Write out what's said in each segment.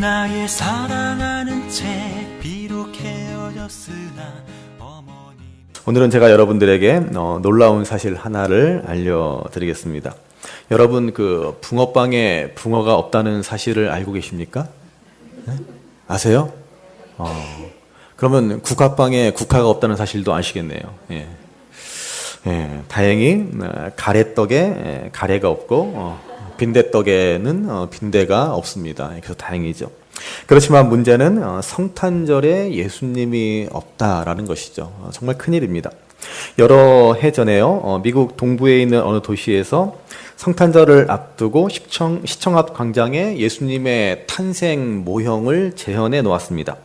나의 사랑하는 채 비록 헤어졌으나 어머니. 오늘은 제가 여러분들에게 놀라운 사실 하나를 알려드리겠습니다. 여러분 그 붕어빵에 붕어가 없다는 사실을 알고 계십니까? 네? 아세요? 그러면 국화빵에 국화가 없다는 사실도 아시겠네요. 예. 예, 다행히 가래떡에 가래가 없고 빈대떡에는 빈대가 없습니다. 그래서 다행이죠. 그렇지만 문제는 성탄절에 예수님이 없다라는 것이죠. 정말 큰일입니다. 여러 해 전에요, 미국 동부에 있는 어느 도시에서 성탄절을 앞두고 시청 앞 광장에 예수님의 탄생 모형을 재현해 놓았습니다.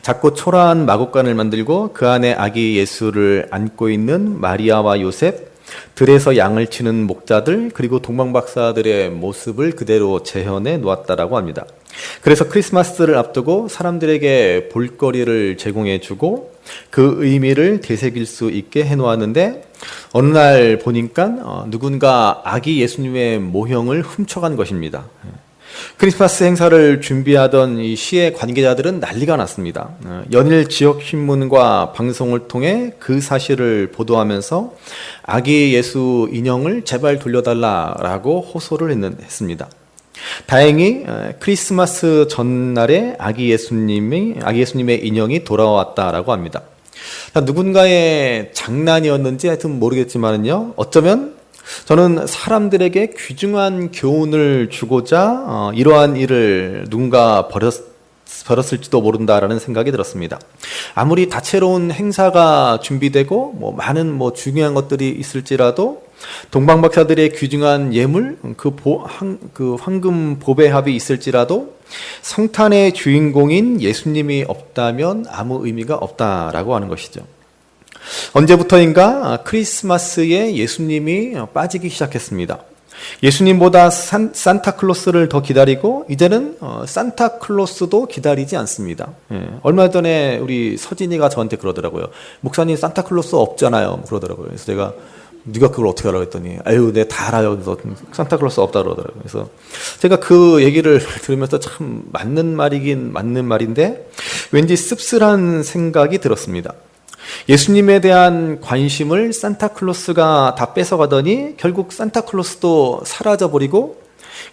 작고 초라한 마구간을 만들고 그 안에 아기 예수를 안고 있는 마리아와 요셉, 들에서 양을 치는 목자들, 그리고 동방박사들의 모습을 그대로 재현해 놓았다라고 합니다. 그래서 크리스마스를 앞두고 사람들에게 볼거리를 제공해 주고 그 의미를 되새길 수 있게 해 놓았는데, 어느 날 보니까 누군가 아기 예수님의 모형을 훔쳐간 것입니다. 크리스마스 행사를 준비하던 이 시의 관계자들은 난리가 났습니다. 연일 지역 신문과 방송을 통해 그 사실을 보도하면서 아기 예수 인형을 제발 돌려달라라고 호소를 했습니다. 다행히 크리스마스 전날에 아기 예수님의 인형이 돌아왔다라고 합니다. 누군가의 장난이었는지 하여튼 모르겠지만요, 어쩌면 저는 사람들에게 귀중한 교훈을 주고자 이러한 일을 누군가 벌였을지도 모른다라는 생각이 들었습니다. 아무리 다채로운 행사가 준비되고 많은 중요한 것들이 있을지라도 동방박사들의 귀중한 예물, 그 황금 보배합이 있을지라도 성탄의 주인공인 예수님이 없다면 아무 의미가 없다라고 하는 것이죠. 언제부터인가 크리스마스에 예수님이 빠지기 시작했습니다. 예수님보다 산타클로스를 더 기다리고 이제는 산타클로스도 기다리지 않습니다. 얼마 전에 우리 서진이가 저한테 그러더라고요. 목사님 산타클로스 없잖아요. 그러더라고요. 그래서 제가 네가 그걸 어떻게 알아 했더니 아유 내가 다 알아요. 그래서 산타클로스 없다 그러더라고요. 그래서 제가 그 얘기를 들으면서 참 맞는 말이긴 맞는 말인데 왠지 씁쓸한 생각이 들었습니다. 예수님에 대한 관심을 산타클로스가 다 뺏어가더니 결국 산타클로스도 사라져버리고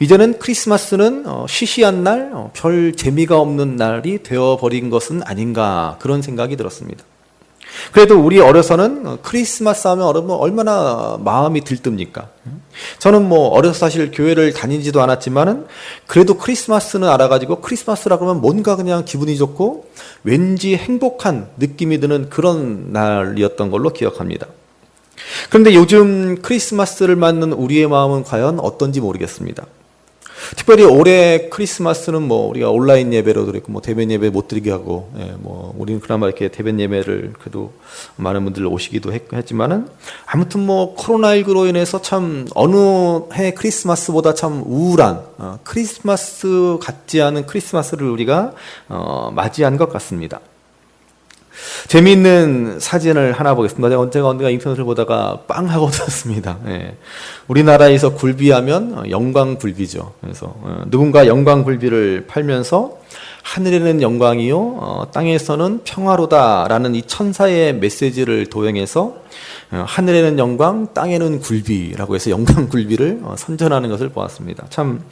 이제는 크리스마스는 시시한 날, 별 재미가 없는 날이 되어버린 것은 아닌가, 그런 생각이 들었습니다. 그래도 우리 어려서는 크리스마스 하면 얼마나 마음이 들뜹니까? 저는 어려서 사실 교회를 다니지도 않았지만은 그래도 크리스마스는 알아가지고 크리스마스라 그러면 뭔가 그냥 기분이 좋고 왠지 행복한 느낌이 드는 그런 날이었던 걸로 기억합니다. 그런데 요즘 크리스마스를 맞는 우리의 마음은 과연 어떤지 모르겠습니다. 특별히 올해 크리스마스는 우리가 온라인 예배로 드렸고 대면 예배 못 드리게 하고, 우리는 그나마 이렇게 대면 예배를 그래도 많은 분들 오시기도 했지만은 아무튼 코로나19로 인해서 참 어느 해 크리스마스보다 참 우울한, 크리스마스 같지 않은 크리스마스를 우리가 맞이한 것 같습니다. 재미있는 사진을 하나 보겠습니다. 제가 언젠가 인터넷을 보다가 빵 하고 들었습니다. 우리나라에서 굴비하면 영광굴비죠. 그래서 누군가 영광굴비를 팔면서 하늘에는 영광이요, 땅에서는 평화로다라는 이 천사의 메시지를 도용해서 하늘에는 영광, 땅에는 굴비라고 해서 영광굴비를 선전하는 것을 보았습니다. 참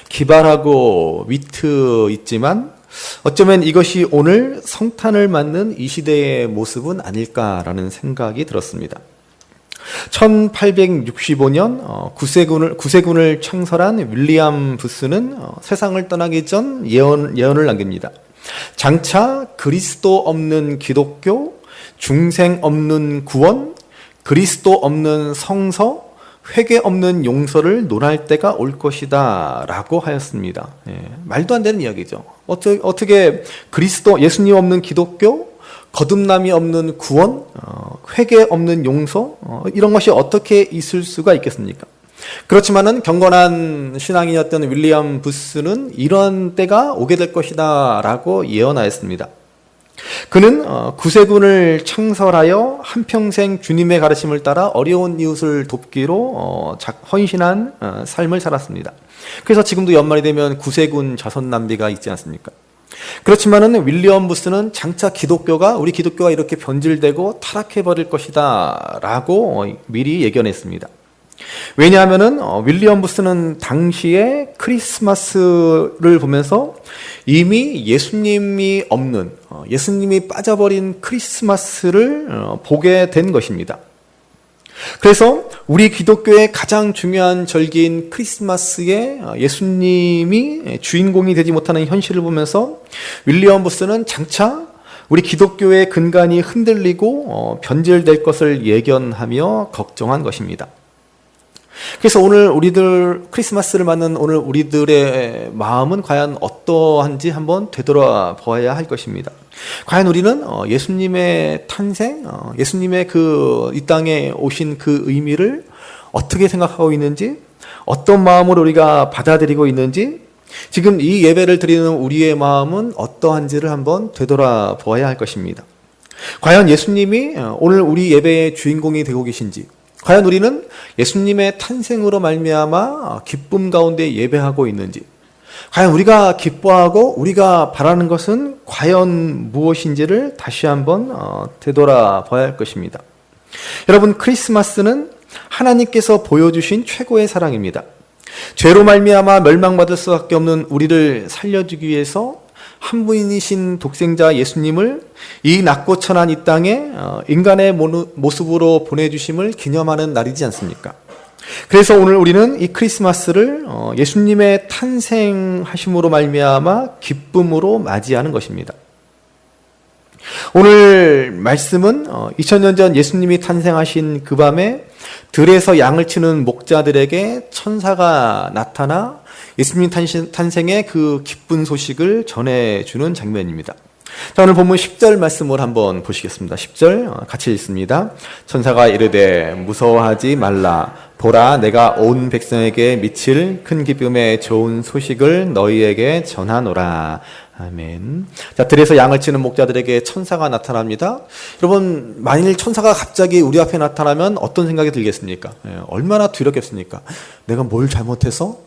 기발하고 위트 있지만 어쩌면 이것이 오늘 성탄을 맞는 이 시대의 모습은 아닐까라는 생각이 들었습니다. 1865년 구세군을 창설한 윌리엄 부스는 세상을 떠나기 전 예언을 남깁니다. 장차 그리스도 없는 기독교, 중생 없는 구원, 그리스도 없는 성서, 회개 없는 용서를 논할 때가 올 것이다 라고 하였습니다. 말도 안 되는 이야기죠. 어떻게 예수님 없는 기독교, 거듭남이 없는 구원, 회개 없는 용서, 이런 것이 어떻게 있을 수가 있겠습니까? 그렇지만은 경건한 신앙인이었던 윌리엄 부스는 이런 때가 오게 될 것이다 라고 예언하였습니다. 그는 구세군을 창설하여 한평생 주님의 가르침을 따라 어려운 이웃을 돕기로 헌신한 삶을 살았습니다. 그래서 지금도 연말이 되면 구세군 자선남비가 있지 않습니까? 그렇지만은 윌리엄 부스는 장차 우리 기독교가 이렇게 변질되고 타락해버릴 것이다 라고 미리 예견했습니다. 왜냐하면은 윌리엄 부스는 당시에 크리스마스를 보면서 이미 예수님이 없는, 예수님이 빠져버린 크리스마스를 보게 된 것입니다. 그래서 우리 기독교의 가장 중요한 절기인 크리스마스에 예수님이 주인공이 되지 못하는 현실을 보면서 윌리엄 부스는 장차 우리 기독교의 근간이 흔들리고 변질될 것을 예견하며 걱정한 것입니다. 그래서 오늘 크리스마스를 맞는 오늘 우리들의 마음은 과연 어떠한지 한번 되돌아봐야 할 것입니다. 과연 우리는 예수님의 탄생, 예수님의 이 땅에 오신 그 의미를 어떻게 생각하고 있는지, 어떤 마음으로 우리가 받아들이고 있는지, 지금 이 예배를 드리는 우리의 마음은 어떠한지를 한번 되돌아봐야 할 것입니다. 과연 예수님이 오늘 우리 예배의 주인공이 되고 계신지, 과연 우리는 예수님의 탄생으로 말미암아 기쁨 가운데 예배하고 있는지, 과연 우리가 기뻐하고 우리가 바라는 것은 과연 무엇인지를 다시 한번 되돌아봐야 할 것입니다. 여러분, 크리스마스는 하나님께서 보여주신 최고의 사랑입니다. 죄로 말미암아 멸망받을 수밖에 없는 우리를 살려주기 위해서 한 분이신 독생자 예수님을 이 낮고 천한 이 땅에 인간의 모습으로 보내주심을 기념하는 날이지 않습니까? 그래서 오늘 우리는 이 크리스마스를 예수님의 탄생하심으로 말미암아 기쁨으로 맞이하는 것입니다. 오늘 말씀은 2000년 전 예수님이 탄생하신 그 밤에 들에서 양을 치는 목자들에게 천사가 나타나 예수님 탄생의 그 기쁜 소식을 전해주는 장면입니다. 자, 오늘 본문 10절 말씀을 한번 보시겠습니다. 10절 같이 읽습니다. 천사가 이르되 무서워하지 말라. 보라, 내가 온 백성에게 미칠 큰 기쁨의 좋은 소식을 너희에게 전하노라. 아멘. 자, 들에서 양을 치는 목자들에게 천사가 나타납니다. 여러분, 만일 천사가 갑자기 우리 앞에 나타나면 어떤 생각이 들겠습니까? 얼마나 두렵겠습니까? 내가 뭘 잘못해서?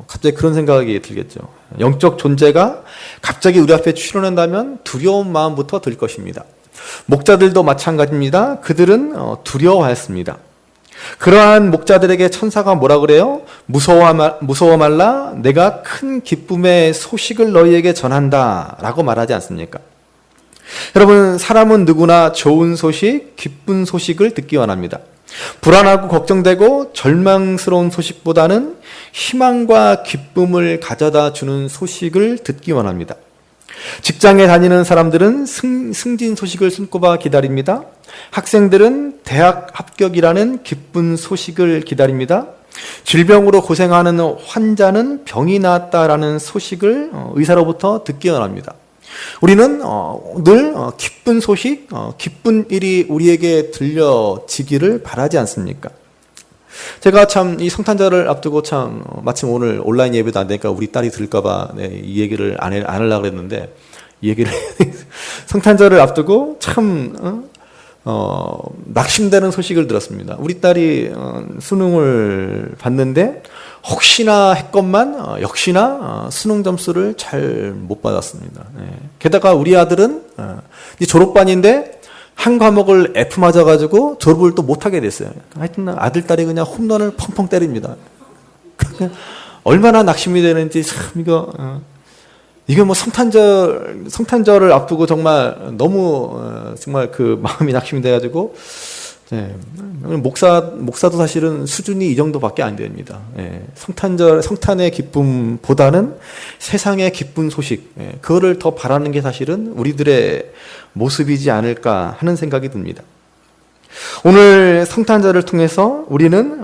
갑자기 그런 생각이 들겠죠. 영적 존재가 갑자기 우리 앞에 출현한다면 두려운 마음부터 들 것입니다. 목자들도 마찬가지입니다. 그들은 두려워하였습니다. 그러한 목자들에게 천사가 뭐라 그래요? 무서워 말라. 내가 큰 기쁨의 소식을 너희에게 전한다 라고 말하지 않습니까? 여러분, 사람은 누구나 좋은 소식, 기쁜 소식을 듣기 원합니다. 불안하고 걱정되고 절망스러운 소식보다는 희망과 기쁨을 가져다 주는 소식을 듣기 원합니다. 직장에 다니는 사람들은 승진 소식을 손꼽아 기다립니다. 학생들은 대학 합격이라는 기쁜 소식을 기다립니다. 질병으로 고생하는 환자는 병이 나았다라는 소식을 의사로부터 듣기 원합니다. 우리는 늘 기쁜 소식, 기쁜 일이 우리에게 들려지기를 바라지 않습니까? 제가 참 이 성탄절을 앞두고 마침 오늘 온라인 예배도 안 되니까 우리 딸이 들을까봐 이 얘기를 안 하려고 그랬는데, 이 얘기를 성탄절을 앞두고 참 낙심되는 소식을 들었습니다. 우리 딸이 수능을 봤는데 혹시나 했건만 역시나 수능 점수를 잘 못 받았습니다. 게다가 우리 아들은 이제 졸업반인데 한 과목을 F 맞아가지고 졸업을 또 못하게 됐어요. 하여튼 아들, 딸이 그냥 홈런을 펑펑 때립니다. 얼마나 낙심이 되는지 참 이거 뭐 성탄절을 앞두고 정말 너무 정말 그 마음이 낙심이 돼가지고 목사도 사실은 수준이 이 정도밖에 안 됩니다. 성탄의 기쁨보다는 세상의 기쁜 소식, 그거를 더 바라는 게 사실은 우리들의 모습이지 않을까 하는 생각이 듭니다. 오늘 성탄절을 통해서 우리는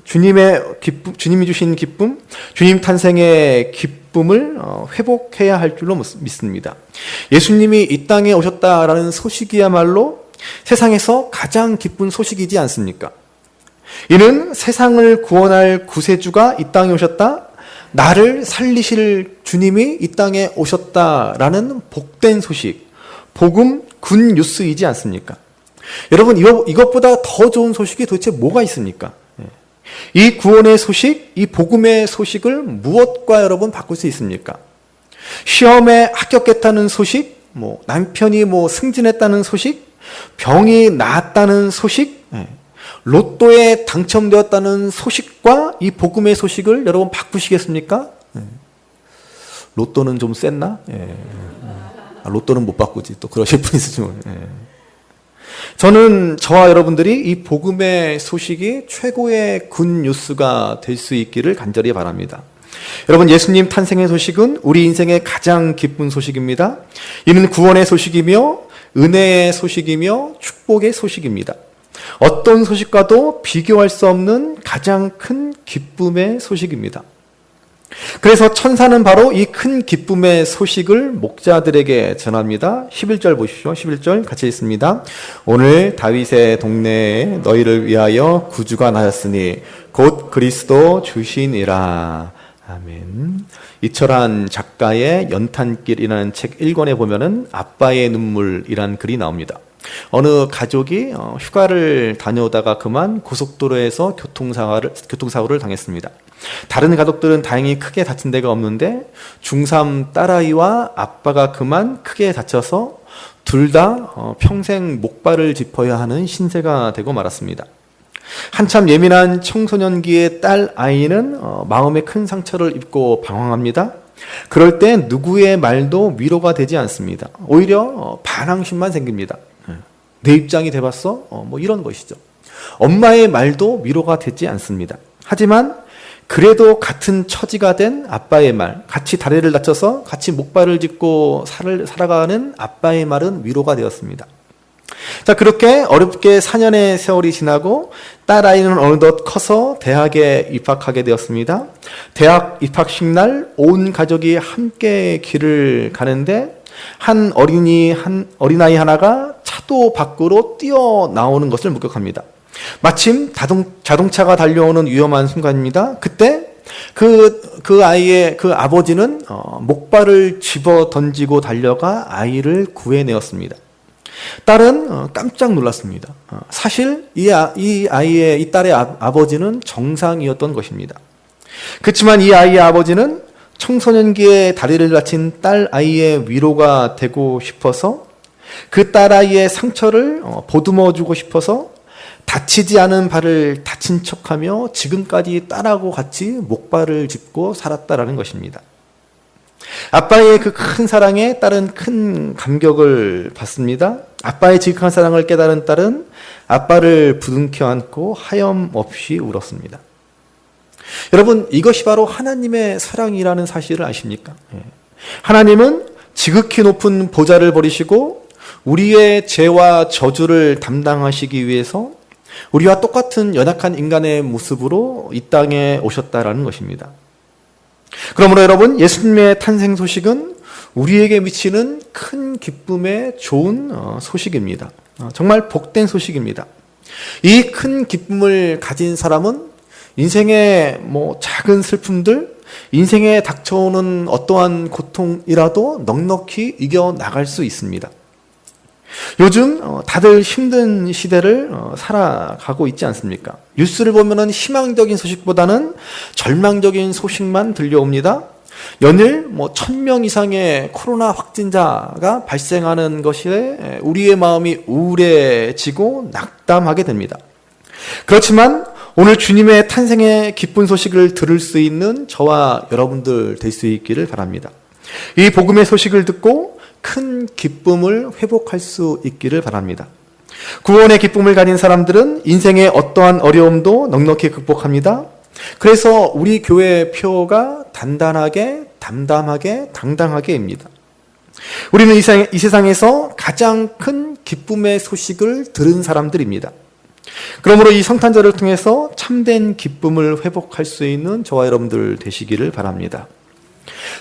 주님이 주신 기쁨, 주님 탄생의 기쁨을 회복해야 할 줄로 믿습니다. 예수님이 이 땅에 오셨다라는 소식이야말로 세상에서 가장 기쁜 소식이지 않습니까? 이는 세상을 구원할 구세주가 이 땅에 오셨다, 나를 살리실 주님이 이 땅에 오셨다라는 복된 소식, 복음 굿뉴스이지 않습니까? 여러분, 이것보다 더 좋은 소식이 도대체 뭐가 있습니까? 이 구원의 소식, 이 복음의 소식을 무엇과 여러분 바꿀 수 있습니까? 시험에 합격했다는 소식, 남편이 승진했다는 소식, 병이 나았다는 소식, 로또에 당첨되었다는 소식과 이 복음의 소식을 여러분 바꾸시겠습니까? 로또는 좀 셌나? 로또는 못 바꾸지. 또 그러실 분 있으시면. 저는 저와 여러분들이 이 복음의 소식이 최고의 굿뉴스가 될 수 있기를 간절히 바랍니다. 여러분, 예수님 탄생의 소식은 우리 인생의 가장 기쁜 소식입니다. 이는 구원의 소식이며 은혜의 소식이며 축복의 소식입니다. 어떤 소식과도 비교할 수 없는 가장 큰 기쁨의 소식입니다. 그래서 천사는 바로 이 큰 기쁨의 소식을 목자들에게 전합니다. 11절 보십시오. 11절 같이 읽습니다. 오늘 다윗의 동네에 너희를 위하여 구주가 나셨으니 곧 그리스도 주시니라. 아멘. 이철한 작가의 연탄길이라는 책 1권에 보면은 아빠의 눈물이라는 글이 나옵니다. 어느 가족이 휴가를 다녀오다가 그만 고속도로에서 교통사고를 당했습니다. 다른 가족들은 다행히 크게 다친 데가 없는데 중3 딸아이와 아빠가 그만 크게 다쳐서 둘 다 평생 목발을 짚어야 하는 신세가 되고 말았습니다. 한참 예민한 청소년기의 딸아이는 마음에 큰 상처를 입고 방황합니다. 그럴 때 누구의 말도 위로가 되지 않습니다. 오히려 반항심만 생깁니다. 내 입장이 돼봤어? 이런 것이죠. 엄마의 말도 위로가 되지 않습니다. 하지만 그래도 같은 처지가 된 아빠의 말, 같이 다리를 다쳐서 같이 목발을 짚고 살아가는 아빠의 말은 위로가 되었습니다. 자, 그렇게 어렵게 4년의 세월이 지나고 딸아이는 어느덧 커서 대학에 입학하게 되었습니다. 대학 입학식 날 온 가족이 함께 길을 가는데 한 어린아이 하나가 차도 밖으로 뛰어나오는 것을 목격합니다. 마침 자동차가 달려오는 위험한 순간입니다. 그때 그 아이의 그 아버지는 목발을 집어 던지고 달려가 아이를 구해내었습니다. 딸은 깜짝 놀랐습니다. 사실 이 딸의 아버지는 정상이었던 것입니다. 그렇지만 이 아이의 아버지는 청소년기에 다리를 다친 딸 아이의 위로가 되고 싶어서 그 딸 아이의 상처를 보듬어 주고 싶어서 다치지 않은 발을 다친 척하며 지금까지 딸하고 같이 목발을 짚고 살았다라는 것입니다. 아빠의 그 큰 사랑에 딸은 큰 감격을 받습니다. 아빠의 지극한 사랑을 깨달은 딸은 아빠를 부둥켜 안고 하염없이 울었습니다. 여러분, 이것이 바로 하나님의 사랑이라는 사실을 아십니까? 하나님은 지극히 높은 보좌를 버리시고 우리의 죄와 저주를 담당하시기 위해서 우리와 똑같은 연약한 인간의 모습으로 이 땅에 오셨다라는 것입니다. 그러므로 여러분, 예수님의 탄생 소식은 우리에게 미치는 큰 기쁨의 좋은 소식입니다. 정말 복된 소식입니다. 이 큰 기쁨을 가진 사람은 인생의 작은 슬픔들, 인생에 닥쳐오는 어떠한 고통이라도 넉넉히 이겨나갈 수 있습니다. 요즘 다들 힘든 시대를 살아가고 있지 않습니까? 뉴스를 보면은 희망적인 소식보다는 절망적인 소식만 들려옵니다. 연일 1,000명 이상의 코로나 확진자가 발생하는 것에 우리의 마음이 우울해지고 낙담하게 됩니다. 그렇지만 오늘 주님의 탄생의 기쁜 소식을 들을 수 있는 저와 여러분들 될 수 있기를 바랍니다. 이 복음의 소식을 듣고 큰 기쁨을 회복할 수 있기를 바랍니다. 구원의 기쁨을 가진 사람들은 인생의 어떠한 어려움도 넉넉히 극복합니다. 그래서 우리 교회의 표가 단단하게, 담담하게, 당당하게입니다. 우리는 이 세상에서 가장 큰 기쁨의 소식을 들은 사람들입니다. 그러므로 이 성탄절을 통해서 참된 기쁨을 회복할 수 있는 저와 여러분들 되시기를 바랍니다.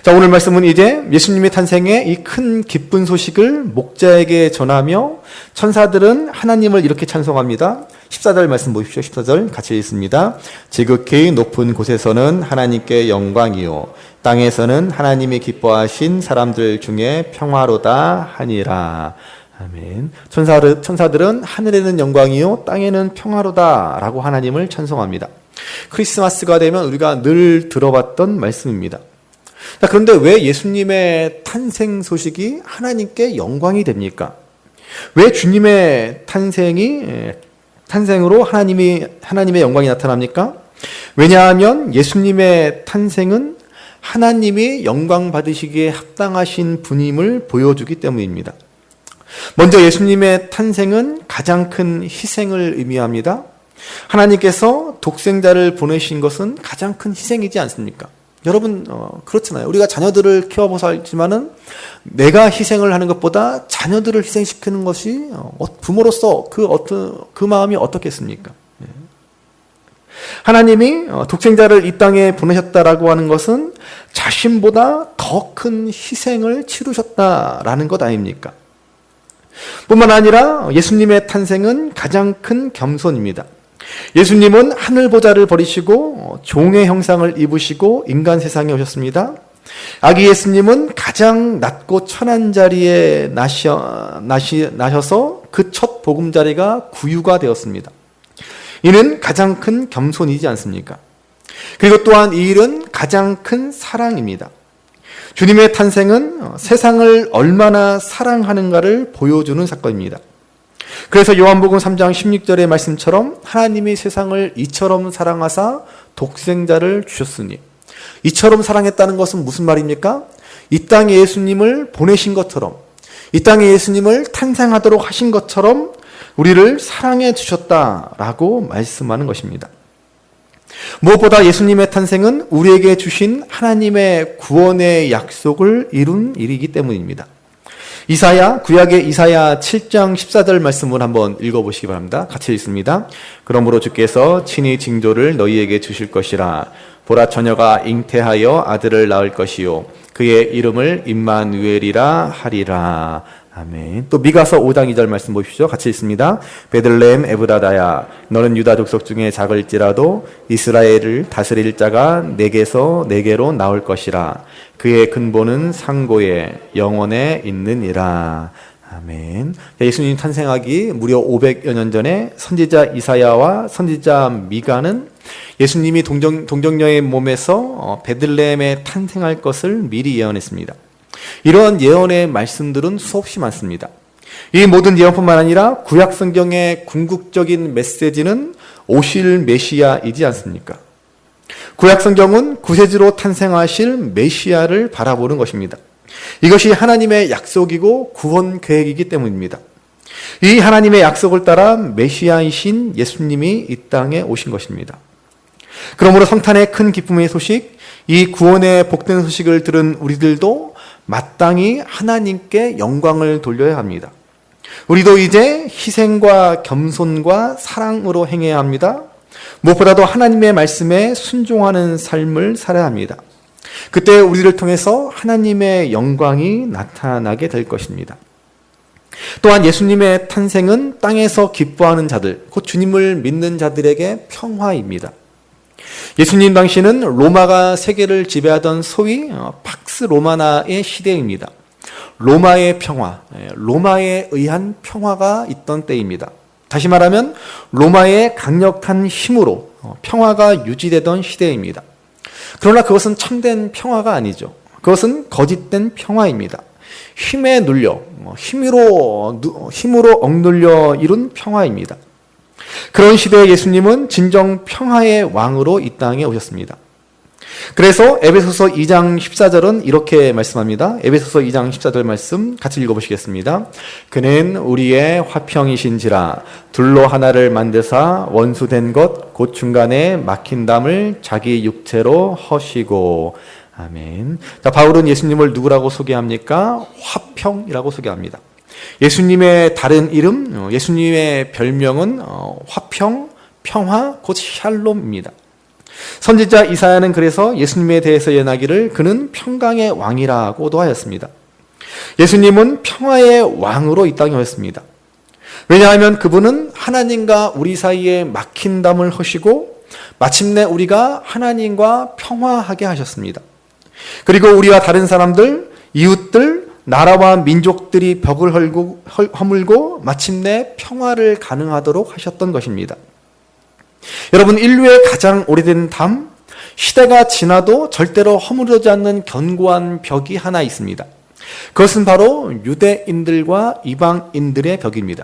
자, 오늘 말씀은 이제 예수님의 탄생의 이 큰 기쁜 소식을 목자에게 전하며 천사들은 하나님을 이렇게 찬송합니다. 14절 말씀 보십시오. 14절 같이 읽습니다. 지극히 높은 곳에서는 하나님께 영광이요 땅에서는 하나님이 기뻐하신 사람들 중에 평화로다 하니라. 아멘. 천사들은 하늘에는 영광이요 땅에는 평화로다 라고 하나님을 찬송합니다. 크리스마스가 되면 우리가 늘 들어봤던 말씀입니다. 자, 그런데 왜 예수님의 탄생 소식이 하나님께 영광이 됩니까? 왜 주님의 탄생으로 하나님의 영광이 나타납니까? 왜냐하면 예수님의 탄생은 하나님이 영광 받으시기에 합당하신 분임을 보여주기 때문입니다. 먼저 예수님의 탄생은 가장 큰 희생을 의미합니다. 하나님께서 독생자를 보내신 것은 가장 큰 희생이지 않습니까? 여러분 그렇잖아요. 우리가 자녀들을 키워보서 알지만은 내가 희생을 하는 것보다 자녀들을 희생시키는 것이 부모로서 그 마음이 어떻겠습니까? 하나님이 독생자를 이 땅에 보내셨다라고 하는 것은 자신보다 더 큰 희생을 치르셨다라는 것 아닙니까? 뿐만 아니라 예수님의 탄생은 가장 큰 겸손입니다. 예수님은 하늘 보좌를 버리시고 종의 형상을 입으시고 인간 세상에 오셨습니다. 아기 예수님은 가장 낮고 천한 자리에 나셔서 그 첫 보금자리가 구유가 되었습니다. 이는 가장 큰 겸손이지 않습니까? 그리고 또한 이 일은 가장 큰 사랑입니다. 주님의 탄생은 세상을 얼마나 사랑하는가를 보여주는 사건입니다. 그래서 요한복음 3장 16절의 말씀처럼 하나님이 세상을 이처럼 사랑하사 독생자를 주셨으니, 이처럼 사랑했다는 것은 무슨 말입니까? 이 땅에 예수님을 보내신 것처럼, 이 땅에 예수님을 탄생하도록 하신 것처럼 우리를 사랑해 주셨다라고 말씀하는 것입니다. 무엇보다 예수님의 탄생은 우리에게 주신 하나님의 구원의 약속을 이룬 일이기 때문입니다. 구약의 이사야 7장 14절 말씀을 한번 읽어보시기 바랍니다. 같이 읽습니다. 그러므로 주께서 친히 징조를 너희에게 주실 것이라. 보라, 처녀가 잉태하여 아들을 낳을 것이요 그의 이름을 임마누엘이라 하리라. 아멘. 또 미가서 5장 2절 말씀 보십시오. 같이 읽습니다. 베들레헴 에브라다야, 너는 유다 족속 중에 작을지라도 이스라엘을 다스릴 자가 내게로 나올 것이라. 그의 근본은 상고에 영원에 있느니라. 아멘. 예수님 탄생하기 무려 500여 년 전에 선지자 이사야와 선지자 미가는 예수님이 동정녀의 몸에서 베들레헴에 탄생할 것을 미리 예언했습니다. 이러한 예언의 말씀들은 수없이 많습니다. 이 모든 예언뿐만 아니라 구약 성경의 궁극적인 메시지는 오실 메시아이지 않습니까? 구약 성경은 구세주로 탄생하실 메시아를 바라보는 것입니다. 이것이 하나님의 약속이고 구원 계획이기 때문입니다. 이 하나님의 약속을 따라 메시아이신 예수님이 이 땅에 오신 것입니다. 그러므로 성탄의 큰 기쁨의 소식, 이 구원의 복된 소식을 들은 우리들도 마땅히 하나님께 영광을 돌려야 합니다. 우리도 이제 희생과 겸손과 사랑으로 행해야 합니다. 무엇보다도 하나님의 말씀에 순종하는 삶을 살아야 합니다. 그때 우리를 통해서 하나님의 영광이 나타나게 될 것입니다. 또한 예수님의 탄생은 땅에서 기뻐하는 자들, 곧 주님을 믿는 자들에게 평화입니다. 예수님 당시는 로마가 세계를 지배하던 소위 팍스 로마나의 시대입니다. 로마의 평화, 로마에 의한 평화가 있던 때입니다. 다시 말하면 로마의 강력한 힘으로 평화가 유지되던 시대입니다. 그러나 그것은 참된 평화가 아니죠. 그것은 거짓된 평화입니다. 힘에 눌려, 힘으로 억눌려 이룬 평화입니다. 그런 시대에 예수님은 진정 평화의 왕으로 이 땅에 오셨습니다. 그래서 에베소서 2장 14절은 이렇게 말씀합니다. 에베소서 2장 14절 말씀 같이 읽어보시겠습니다. 그는 우리의 화평이신지라 둘로 하나를 만드사 원수된 것 곧 중간에 막힌 담을 자기 육체로 허시고. 아멘. 자, 바울은 예수님을 누구라고 소개합니까? 화평이라고 소개합니다. 예수님의 다른 이름, 예수님의 별명은 화평, 평화, 곧 샬롬입니다. 선지자 이사야는 그래서 예수님에 대해서 예나기를 그는 평강의 왕이라고도 하였습니다. 예수님은 평화의 왕으로 이 땅에 오셨습니다. 왜냐하면 그분은 하나님과 우리 사이에 막힌 담을 허시고 마침내 우리가 하나님과 평화하게 하셨습니다. 그리고 우리와 다른 사람들, 이웃들, 나라와 민족들이 벽을 허물고 마침내 평화를 가능하도록 하셨던 것입니다. 여러분, 인류의 가장 오래된 담, 시대가 지나도 절대로 허물어지지 않는 견고한 벽이 하나 있습니다. 그것은 바로 유대인들과 이방인들의 벽입니다.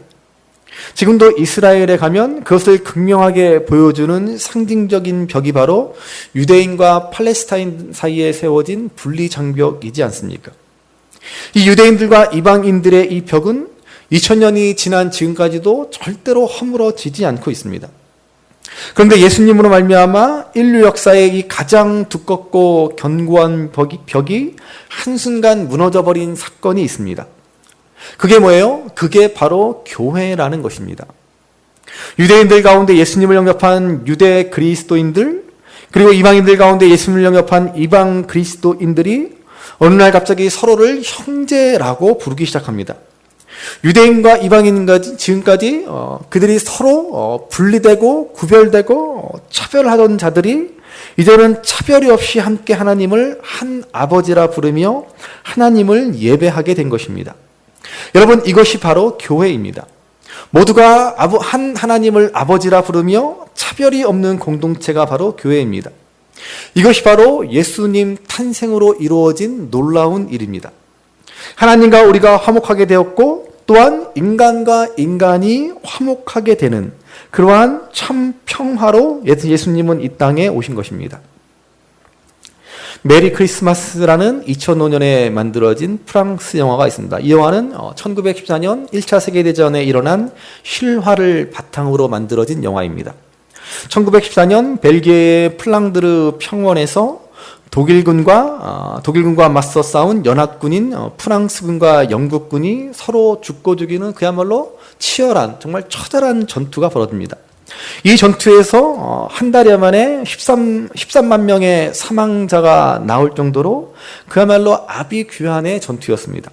지금도 이스라엘에 가면 그것을 극명하게 보여주는 상징적인 벽이 바로 유대인과 팔레스타인 사이에 세워진 분리장벽이지 않습니까? 이 유대인들과 이방인들의 이 벽은 2000년이 지난 지금까지도 절대로 허물어지지 않고 있습니다. 그런데 예수님으로 말미암아 인류 역사의 이 가장 두껍고 견고한 벽이 한순간 무너져버린 사건이 있습니다. 그게 뭐예요? 그게 바로 교회라는 것입니다. 유대인들 가운데 예수님을 영접한 유대 그리스도인들, 그리고 이방인들 가운데 예수님을 영접한 이방 그리스도인들이 어느 날 갑자기 서로를 형제라고 부르기 시작합니다. 유대인과 이방인까지 지금까지 그들이 서로 분리되고 구별되고 차별하던 자들이 이제는 차별이 없이 함께 하나님을 한 아버지라 부르며 하나님을 예배하게 된 것입니다. 여러분, 이것이 바로 교회입니다. 모두가 한 하나님을 아버지라 부르며 차별이 없는 공동체가 바로 교회입니다. 이것이 바로 예수님 탄생으로 이루어진 놀라운 일입니다. 하나님과 우리가 화목하게 되었고 또한 인간과 인간이 화목하게 되는 그러한 참 평화로 예수님은 이 땅에 오신 것입니다. 메리 크리스마스라는 2005년에 만들어진 프랑스 영화가 있습니다. 이 영화는 1914년 1차 세계대전에 일어난 실화를 바탕으로 만들어진 영화입니다. 1914년 벨기에의 플랑드르 평원에서 독일군과 맞서 싸운 연합군인 프랑스군과 영국군이 서로 죽고 죽이는 그야말로 치열한 정말 처절한 전투가 벌어집니다. 이 전투에서 한 달 만에 13만 명의 사망자가 나올 정도로 그야말로 아비규환의 전투였습니다.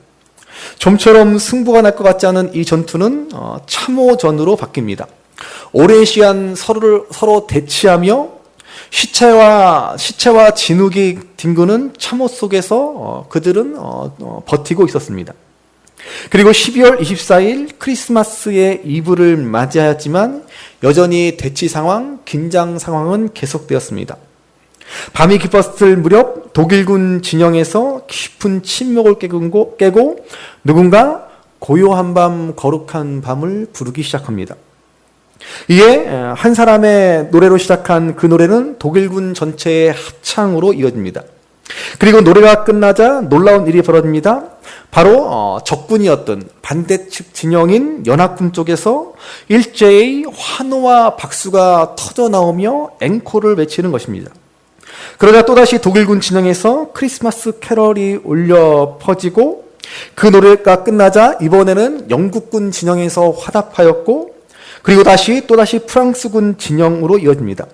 좀처럼 승부가 날 것 같지 않은 이 전투는 참호전으로 바뀝니다. 오랜 시간 서로 대치하며 시체와 진흙이 뒹구는 참호 속에서 그들은 버티고 있었습니다. 그리고 12월 24일 크리스마스의 이브를 맞이하였지만 여전히 대치 상황, 긴장 상황은 계속되었습니다. 밤이 깊었을 무렵 독일군 진영에서 깊은 침묵을 깨고 누군가 고요한 밤, 거룩한 밤을 부르기 시작합니다. 이에 한 사람의 노래로 시작한 그 노래는 독일군 전체의 합창으로 이어집니다. 그리고 노래가 끝나자 놀라운 일이 벌어집니다. 바로 적군이었던 반대측 진영인 연합군 쪽에서 일제히 환호와 박수가 터져 나오며 앵콜을 외치는 것입니다. 그러자 또다시 독일군 진영에서 크리스마스 캐럴이 울려 퍼지고 그 노래가 끝나자 이번에는 영국군 진영에서 화답하였고 그리고 또다시 프랑스군 진영으로 이어집니다.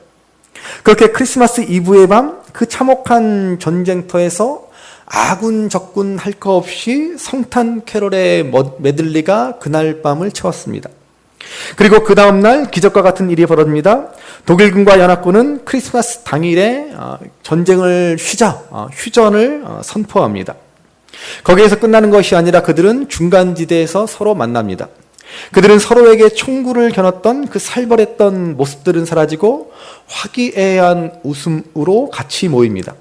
그렇게 크리스마스 이브의 밤 그 참혹한 전쟁터에서 아군 적군 할 거 없이 성탄 캐럴의 메들리가 그날 밤을 채웠습니다. 그리고 그 다음날 기적과 같은 일이 벌어집니다. 독일군과 연합군은 크리스마스 당일에 전쟁을 휴전을 선포합니다. 거기에서 끝나는 것이 아니라 그들은 중간지대에서 서로 만납니다. 그들은 서로에게 총구를 겨눴던 그 살벌했던 모습들은 사라지고 화기애애한 웃음으로 같이 모입니다.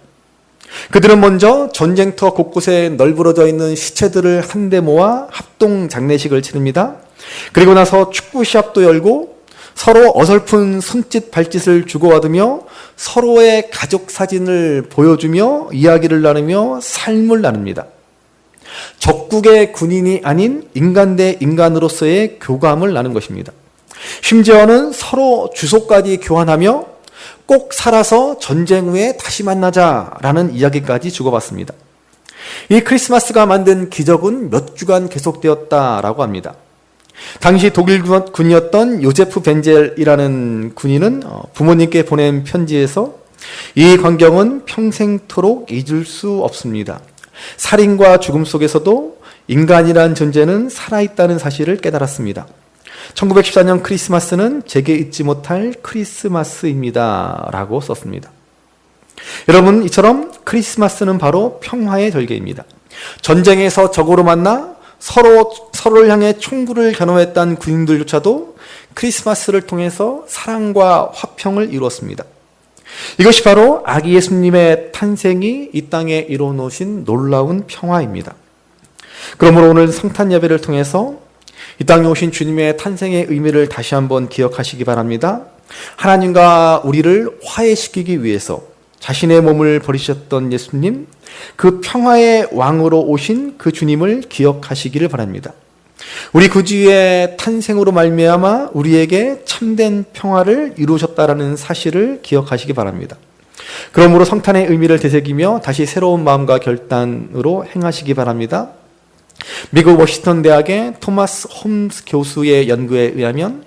그들은 먼저 전쟁터 곳곳에 널브러져 있는 시체들을 한데 모아 합동 장례식을 치릅니다. 그리고 나서 축구 시합도 열고 서로 어설픈 손짓 발짓을 주고받으며 서로의 가족 사진을 보여주며 이야기를 나누며 삶을 나눕니다. 적국의 군인이 아닌 인간 대 인간으로서의 교감을 나눈 것입니다. 심지어는 서로 주소까지 교환하며 꼭 살아서 전쟁 후에 다시 만나자라는 이야기까지 주고받습니다. 이 크리스마스가 만든 기적은 몇 주간 계속되었다라고 합니다. 당시 독일군이었던 요제프 벤젤이라는 군인은 부모님께 보낸 편지에서 이 광경은 평생토록 잊을 수 없습니다. 살인과 죽음 속에서도 인간이란 존재는 살아있다는 사실을 깨달았습니다. 1914년 크리스마스는 제게 잊지 못할 크리스마스입니다. 라고 썼습니다. 여러분, 이처럼 크리스마스는 바로 평화의 절개입니다. 전쟁에서 적으로 만나 서로를 향해 총구를 겨누었던 군인들조차도 크리스마스를 통해서 사랑과 화평을 이루었습니다. 이것이 바로 아기 예수님의 탄생이 이 땅에 이루어놓으신 놀라운 평화입니다. 그러므로 오늘 성탄 예배를 통해서 이 땅에 오신 주님의 탄생의 의미를 다시 한번 기억하시기 바랍니다. 하나님과 우리를 화해시키기 위해서 자신의 몸을 버리셨던 예수님, 그 평화의 왕으로 오신 그 주님을 기억하시기를 바랍니다. 우리 구주의 탄생으로 말미암아 우리에게 참된 평화를 이루셨다라는 사실을 기억하시기 바랍니다. 그러므로 성탄의 의미를 되새기며 다시 새로운 마음과 결단으로 행하시기 바랍니다. 미국 워싱턴 대학의 토마스 홈스 교수의 연구에 의하면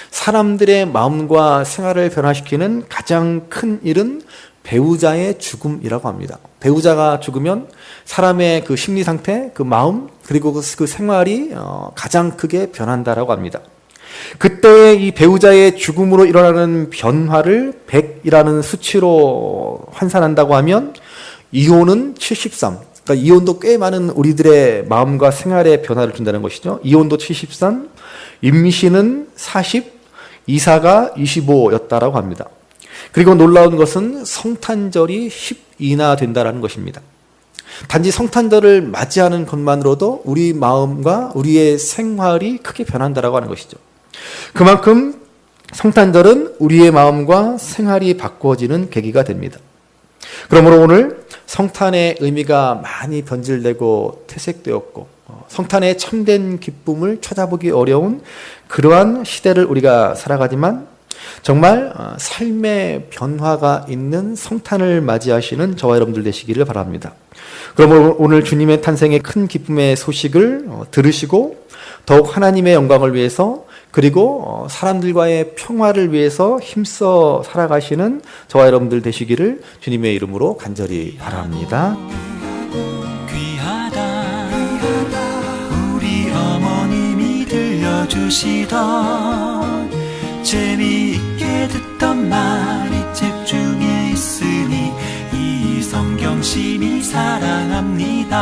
사람들의 마음과 생활을 변화시키는 가장 큰 일은 배우자의 죽음이라고 합니다. 배우자가 죽으면 사람의 그 심리 상태, 그 마음, 그리고 그 생활이 가장 크게 변한다라고 합니다. 그때의 이 배우자의 죽음으로 일어나는 변화를 100이라는 수치로 환산한다고 하면 이혼은 73, 그러니까 이혼도 꽤 많은 우리들의 마음과 생활에 변화를 준다는 것이죠. 이혼도 73, 임신은 40, 이사가 25였다라고 합니다. 그리고 놀라운 것은 성탄절이 10이나 된다라는 것입니다. 단지 성탄절을 맞이하는 것만으로도 우리 마음과 우리의 생활이 크게 변한다라고 하는 것이죠. 그만큼 성탄절은 우리의 마음과 생활이 바꿔지는 계기가 됩니다. 그러므로 오늘 성탄의 의미가 많이 변질되고 퇴색되었고 성탄의 참된 기쁨을 찾아보기 어려운 그러한 시대를 우리가 살아가지만 정말 삶의 변화가 있는 성탄을 맞이하시는 저와 여러분들 되시기를 바랍니다. 그러므로 오늘 주님의 탄생의 큰 기쁨의 소식을 들으시고 더욱 하나님의 영광을 위해서 그리고 사람들과의 평화를 위해서 힘써 살아가시는 저와 여러분들 되시기를 주님의 이름으로 간절히 바랍니다. 귀하다 우리 어머님이 들려주시던 재미있게 듣던 말이 책 중에 있으니 이 성경 심히 사랑합니다.